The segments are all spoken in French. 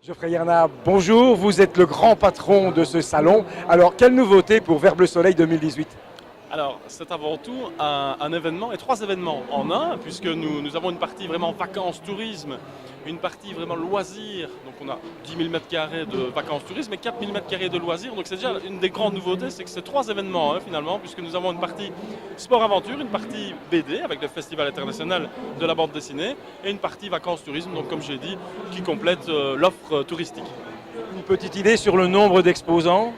Geoffrey Yernat, bonjour, vous êtes le grand patron de ce salon. Alors, quelle nouveauté pour Vert Bleu Soleil 2018? Alors, c'est avant tout un événement et trois événements en un, puisque nous avons une partie vraiment vacances, tourisme, une partie vraiment loisirs. Donc, on a 10 000 m² de vacances, tourisme et 4 000 m² de loisirs. Donc, c'est déjà une des grandes nouveautés, c'est que c'est trois événements finalement, puisque nous avons une partie sport-aventure, une partie BD avec le Festival international de la bande dessinée et une partie vacances, tourisme, donc comme j'ai dit, qui complète l'offre touristique. Une petite idée sur le nombre d'exposants?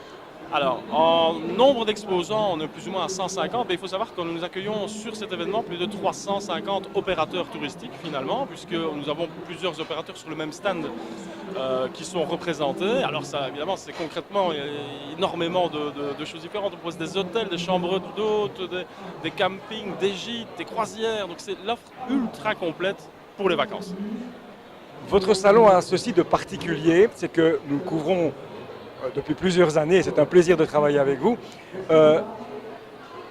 Alors, en nombre d'exposants, on est plus ou moins à 150, mais il faut savoir que nous accueillons sur cet événement plus de 350 opérateurs touristiques finalement, puisque nous avons plusieurs opérateurs sur le même stand qui sont représentés. Alors ça, évidemment, c'est concrètement énormément de choses différentes. On propose des hôtels, des chambres d'hôtes, des campings, des gîtes, des croisières. Donc c'est l'offre ultra complète pour les vacances. Votre salon a ceci de particulier, c'est que nous couvrons depuis plusieurs années, c'est un plaisir de travailler avec vous,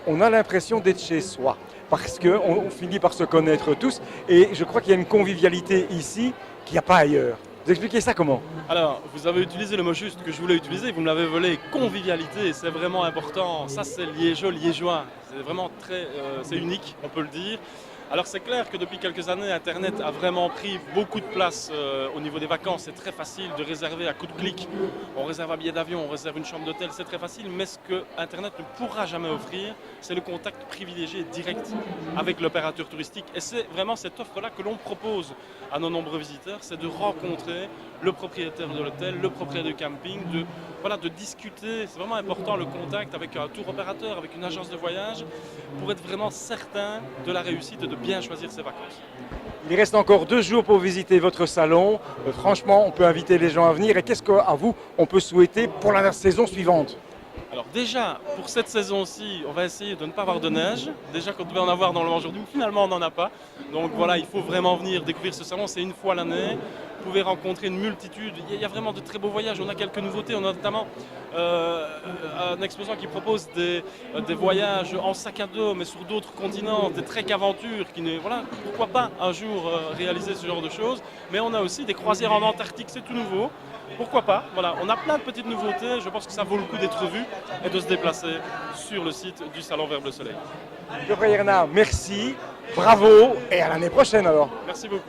on a l'impression d'être chez soi, parce qu'on finit par se connaître tous, et je crois qu'il y a une convivialité ici qu'il n'y a pas ailleurs. Vous expliquez ça comment? Alors, vous avez utilisé le mot juste que je voulais utiliser, vous me l'avez volé, convivialité, c'est vraiment important. Ça, c'est liégeois, liégeois. C'est vraiment c'est unique, on peut le dire. Alors c'est clair que depuis quelques années, Internet a vraiment pris beaucoup de place au niveau des vacances. C'est très facile de réserver à coup de clic. On réserve un billet d'avion, on réserve une chambre d'hôtel, c'est très facile. Mais ce que Internet ne pourra jamais offrir, c'est le contact privilégié direct avec l'opérateur touristique. Et c'est vraiment cette offre-là que l'on propose à nos nombreux visiteurs, c'est de rencontrer le propriétaire de l'hôtel, le propriétaire du camping, de discuter. C'est vraiment important le contact avec un tour opérateur, avec une agence de voyage, pour être vraiment certain de la réussite et de bien choisir ses vacances. Il reste encore 2 jours pour visiter votre salon. Franchement, on peut inviter les gens à venir. Et qu'est-ce qu'à vous, on peut souhaiter pour la saison suivante? Alors déjà, pour cette saison-ci, on va essayer de ne pas avoir de neige. Déjà qu'on devait en avoir dans le aujourd'hui, mais finalement on n'en a pas. Donc voilà, il faut vraiment venir découvrir ce salon, c'est une fois l'année. Vous pouvez rencontrer une multitude, il y a vraiment de très beaux voyages. On a quelques nouveautés, on a notamment un exposant qui propose des voyages en sac à dos, mais sur d'autres continents, des treks aventures, voilà, pourquoi pas un jour réaliser ce genre de choses. Mais on a aussi des croisières en Antarctique, c'est tout nouveau. Pourquoi pas? Voilà, on a plein de petites nouveautés, je pense que ça vaut le coup d'être vu et de se déplacer sur le site du Salon Vert Bleu Soleil. Geoffrey Yernat, merci, bravo et à l'année prochaine alors. Merci beaucoup.